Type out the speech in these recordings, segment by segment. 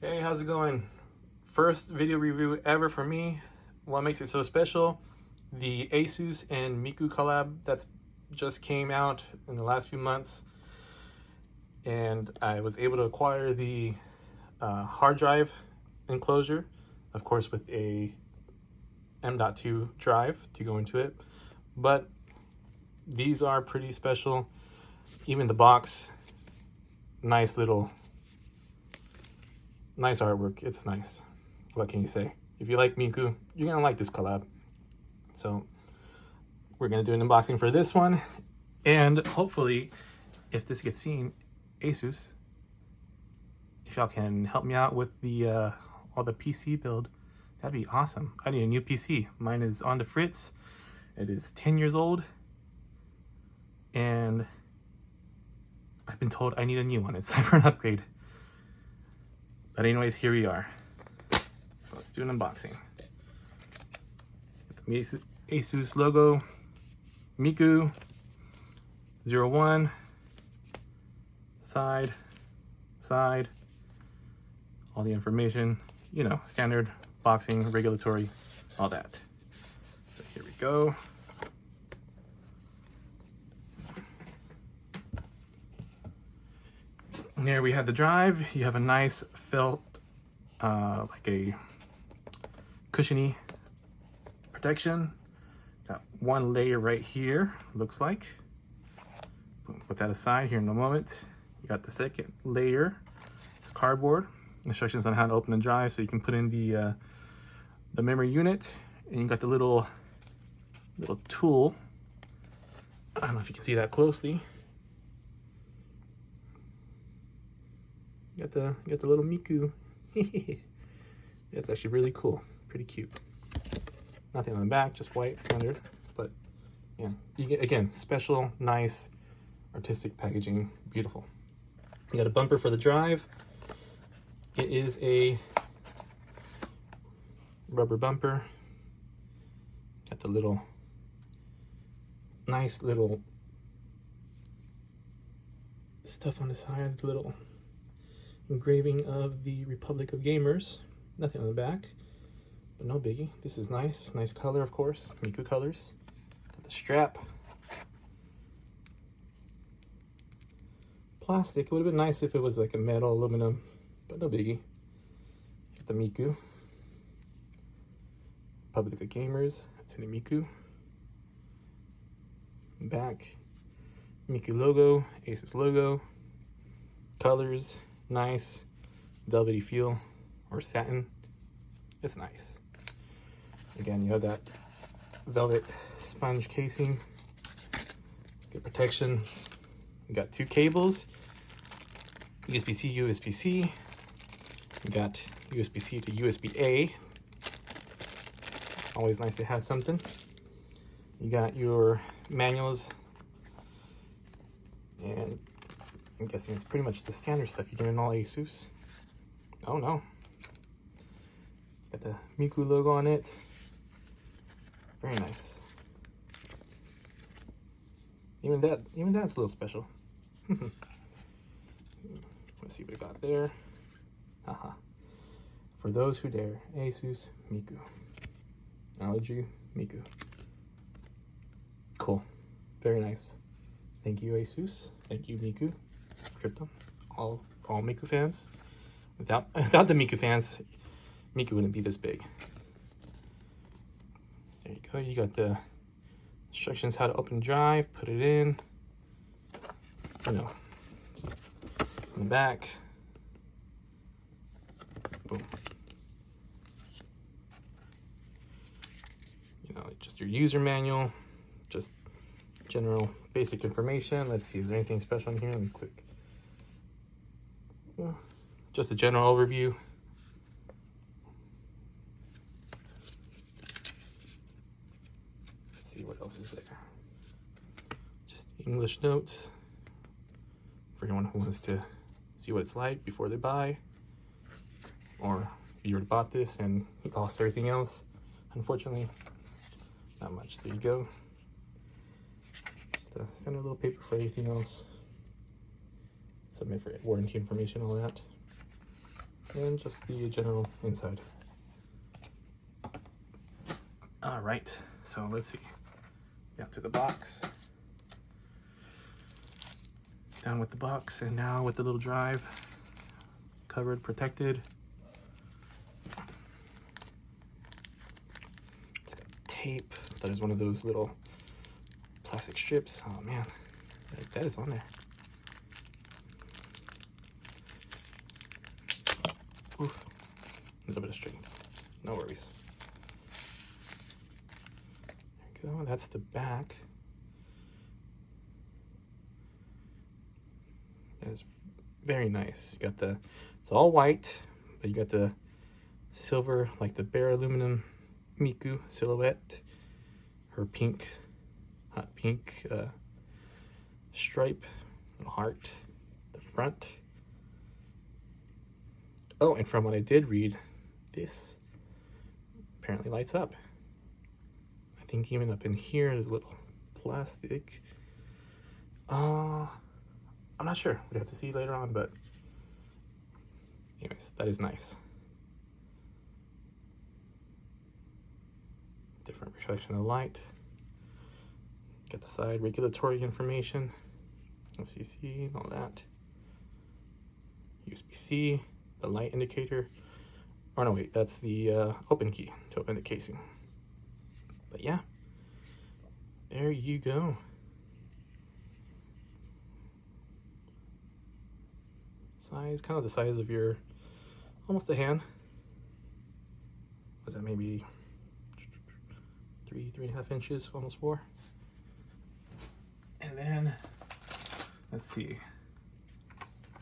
Hey, how's it going? First video review ever for me. What makes it so special? The Asus and Miku collab that's just came out in the last few months, and I was able to acquire the hard drive enclosure, of course with a M.2 drive to go into it, but these are pretty special. Even the box, nice artwork. It's nice. What can you say? If you like Miku, you're gonna like this collab. So we're gonna do an unboxing for this one, and hopefully if this gets seen, Asus, if y'all can help me out with the all the PC build, that'd be awesome. I need a new PC. Mine is on the fritz. It is 10 years old, and I've been told I need a new one. It's time for an upgrade. But anyways, here we are. So let's do an unboxing. The Asus logo, Miku 01, side, all the information, you know, standard boxing, regulatory, all that. So here we go. And here we have the drive. You have a nice felt, like a cushiony protection. Got one layer right here, looks like. Put that aside here in a moment. You got the second layer. It's cardboard. Instructions on how to open and drive, so you can put in the memory unit, and you got the little tool. I don't know if you can see that closely. You got the little Miku. It's actually really cool, pretty cute. Nothing on the back, just white, standard. But yeah, you get, again, special, nice, artistic packaging, beautiful. You got a bumper for the drive. It is a rubber bumper. Got the little, nice little stuff on the side, the little engraving of the Republic of Gamers. Nothing on the back, but no biggie. This is nice color, of course, Miku colors. Got the strap, plastic. It would have been nice if it was like a metal, aluminum, but no biggie. Got the Miku, Republic of Gamers, Hatsune Miku. Back, Miku logo, Asus logo, colors, nice, velvety feel, or satin. It's nice. Again, you have that velvet sponge casing, good protection. You got two cables, USB-C, USB-C. You got USB-C to USB-A. Always nice to have something. You got your manuals, and I'm guessing it's pretty much the standard stuff you get in all Asus. Oh no. Got the Miku logo on it. Very nice. Even that's a little special. Let's see what we got there. Haha. For those who dare, Asus Miku. Analogy Miku. Cool. Very nice. Thank you, Asus. Thank you, Miku. Crypto. All Miku fans. Without the Miku fans, Miku wouldn't be this big. There you go. You got the instructions how to open drive, put it in. You know, in the back. Boom. You know, just your user manual, just general basic information. Let's see, is there anything special in here? Let me click. Just a general overview. Let's see what else is there. Just English notes for anyone who wants to see what it's like before they buy, or if you already bought this and you lost everything else. Unfortunately, not much. There you go. Just a standard little paper for anything else. Submit for warranty information, all that. and just the general inside. All right, so let's see. Down to the box. Down with the box, and now with the little drive. Covered, protected. It's got tape. That is one of those little plastic strips. Oh man, that is on there. Oof. A little bit of string. No worries. There we go. That's the back. That is very nice. You got the, it's all white, but you got the silver, like the bare aluminum Miku silhouette. Her pink, hot pink stripe, little heart, the front. Oh, and from what I did read, this apparently lights up. I think even up in here is a little plastic. I'm not sure. We'd have to see later on, but anyways, that is nice. Different reflection of light. Got the side regulatory information, FCC and all that. USB-C, the light indicator. Oh no, wait, that's the open key to open the casing. But yeah, there you go. Size, kind of the size of your, almost a hand. Was that maybe 3.5 inches, almost 4. And then, let's see.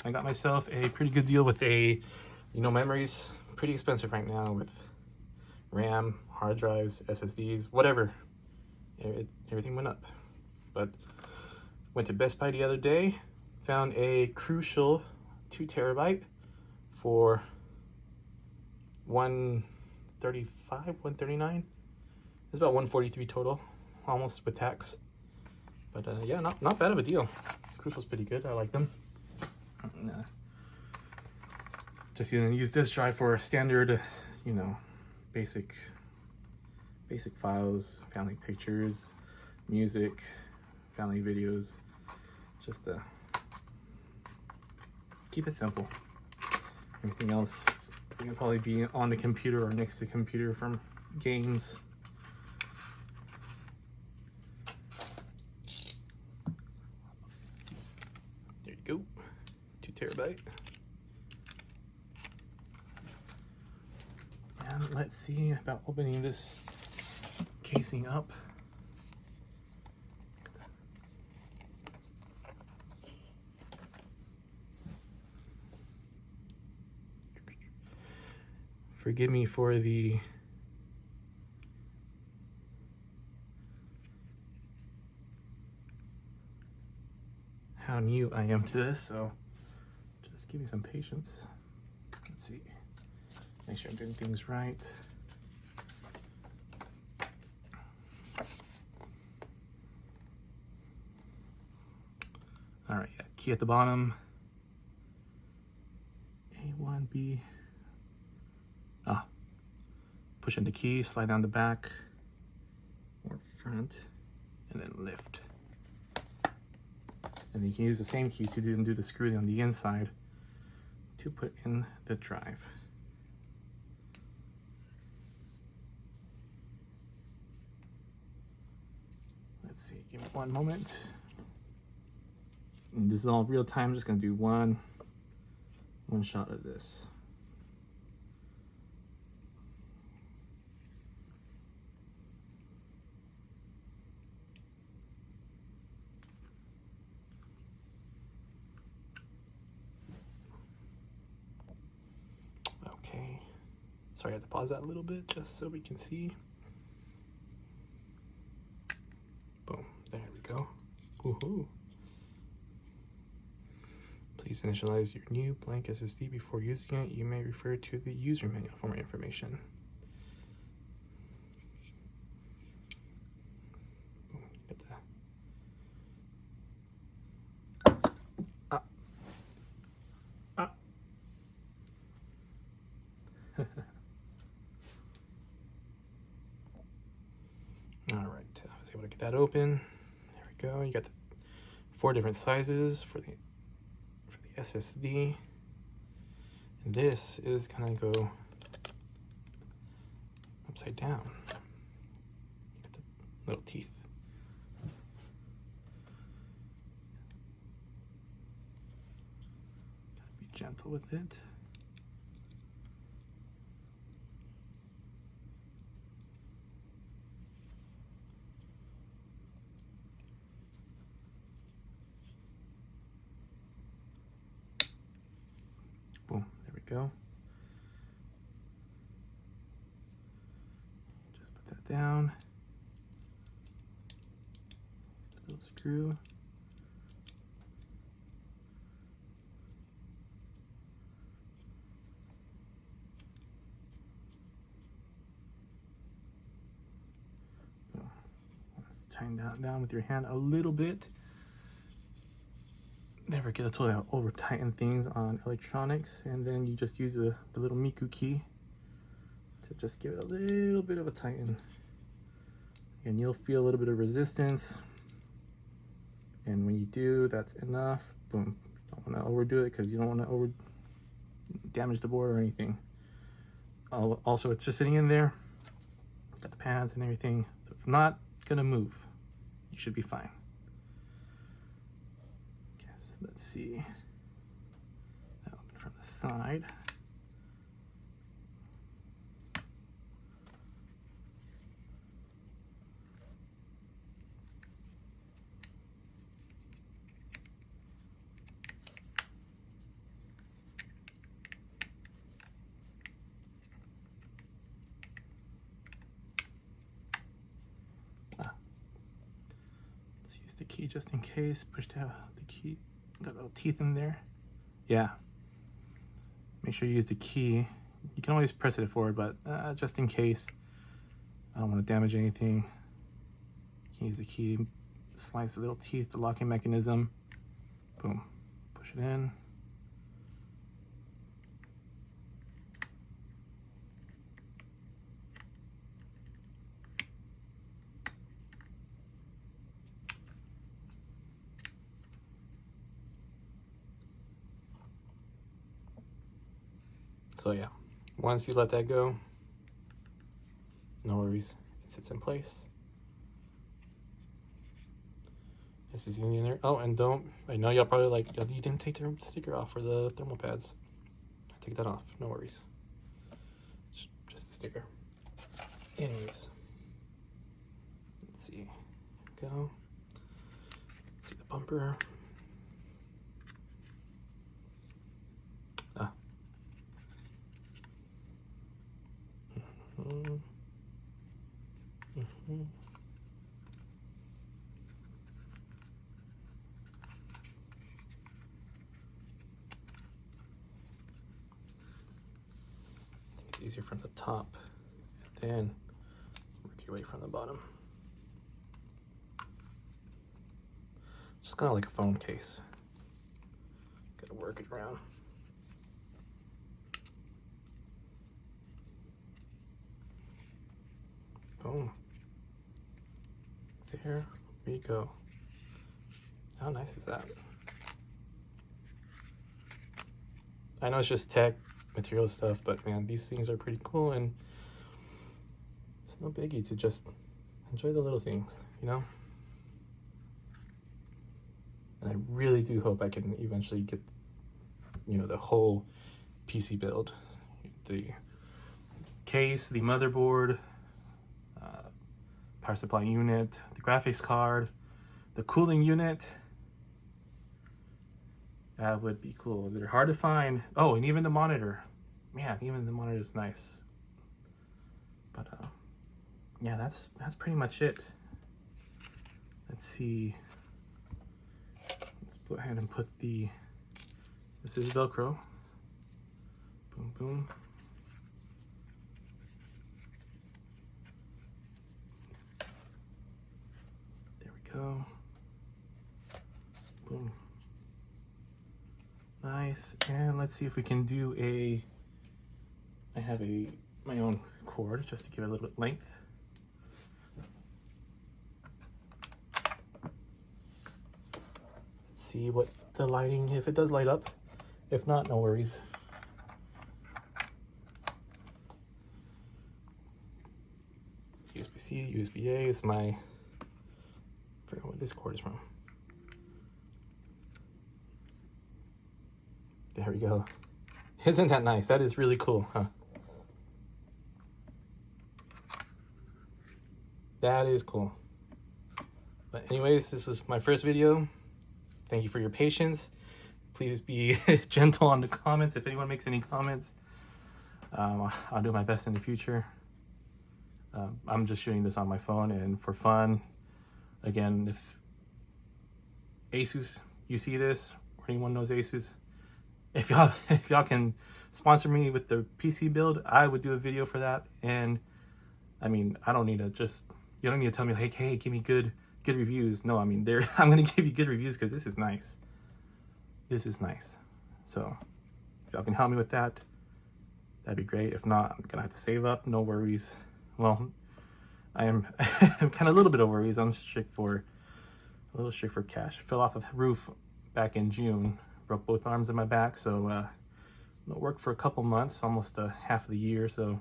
I got myself a pretty good deal with a, memories. Pretty expensive right now with RAM, hard drives, SSDs, whatever. Everything went up. But went to Best Buy the other day, found a Crucial 2 terabyte for $135, $139. It's about $143 total, almost with tax. But yeah, not bad of a deal. Crucial's pretty good. I like them. Just gonna use this drive for standard, basic files, family pictures, music, family videos. Just keep it simple. Everything else can probably be on the computer or next to the computer from games. There you go, 2 terabyte. And let's see about opening this casing up. Forgive me for the how new I am to this, so just give me some patience. Let's see. Make sure I'm doing things right. All right, yeah, key at the bottom. A1, B. Push in the key, slide down the back or front, and then lift. And you can use the same key to do the screw on the inside to put in the drive. Let's see, give me one moment. And this is all real time. I'm just gonna do one shot of this. Sorry, I had to pause that a little bit just so we can see. Boom, there we go. Woohoo. Please initialize your new blank SSD before using it. You may refer to the user manual for more information. Boom, get that. that open. There we go. You got the 4 different sizes for the SSD. And this is gonna go upside down. Got the little teeth. Gotta be gentle with it. Boom, there we go. Just put that down. Little screw. Let's tighten that down with your hand a little bit. Never get to totally over tighten things on electronics, and then you just use the little Miku key to just give it a little bit of a tighten. And you'll feel a little bit of resistance, and when you do, that's enough. Boom. Don't want to overdo it because you don't want to over damage the board or anything. Also, it's just sitting in there. Got the pads and everything, so it's not gonna move. You should be fine. Let's see. That open from the side. Let's use the key just in case. Push down the key. Got little teeth in there. Yeah. Make sure you use the key. You can always press it forward, but just in case, I don't want to damage anything. You can use the key, slice the little teeth, the locking mechanism. Boom. Push it in. So yeah, once you let that go, no worries, it sits in place. This is in there. Oh, and I know y'all probably like, you didn't take the sticker off for the thermal pads. Take that off, no worries. Just a sticker. Anyways, let's see, go. Let's see the bumper. I think it's easier from the top, and then work your way from the bottom. Just kind of like a phone case. Gotta work it around. Boom. There we go. How nice is that? I know it's just tech material stuff, but man, these things are pretty cool, and it's no biggie to just enjoy the little things, you know? And I really do hope I can eventually get, you know, the whole PC build. The case, the motherboard, power supply unit, the graphics card, the cooling unit. That would be cool. They're hard to find. Oh, and even the monitor. Man, even the monitor is nice. But yeah, that's pretty much it. Let's see. Let's go ahead and put this is Velcro. Boom, boom. Go. Boom. Nice. And let's see if we can do I have my own cord just to give it a little bit length. see what the lighting, if it does light up. If not, no worries. USB-C, USB-A is my, I forget what this cord is from. There we go. Isn't that nice? That is really cool, huh? That is cool. But anyways, this was my first video. Thank you for your patience. Please be gentle on the comments. If anyone makes any comments, I'll do my best in the future. I'm just shooting this on my phone and for fun. Again, if Asus, you see this, or anyone knows Asus, if y'all can sponsor me with the PC build, I would do a video for that. And I mean, I don't need to just, you don't need to tell me like, hey, give me good reviews. No, I mean, I'm gonna give you good reviews because this is nice. This is nice. So if y'all can help me with that, that'd be great. If not, I'm gonna have to save up. No worries. Well, I am kind of a little bit of worries. I'm a little strict for cash. Fell off a roof back in June. Broke both arms in my back. So no work for a couple months, almost half of the year. So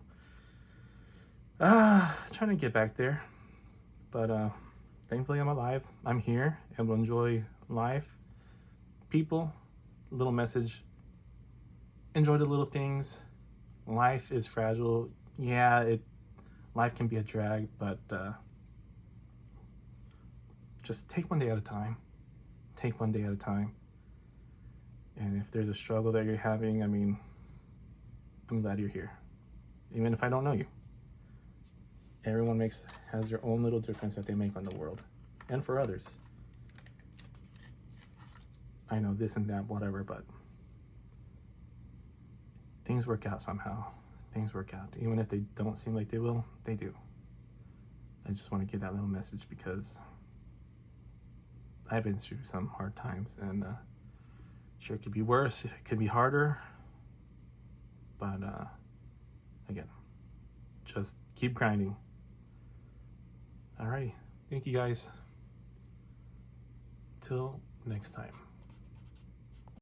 trying to get back there. But thankfully I'm alive. I'm here and will enjoy life. People, little message. Enjoy the little things. Life is fragile. Yeah, life can be a drag, but just take one day at a time. Take one day at a time. And if there's a struggle that you're having, I mean, I'm glad you're here. Even if I don't know you. Everyone has their own little difference that they make on the world. And for others. I know this and that, whatever, but things work out somehow. Things work out. Even if they don't seem like they will, they do. I just want to give that little message because I've been through some hard times, and sure, it could be worse, it could be harder, but again, just keep grinding. Alrighty, thank you guys. Till next time.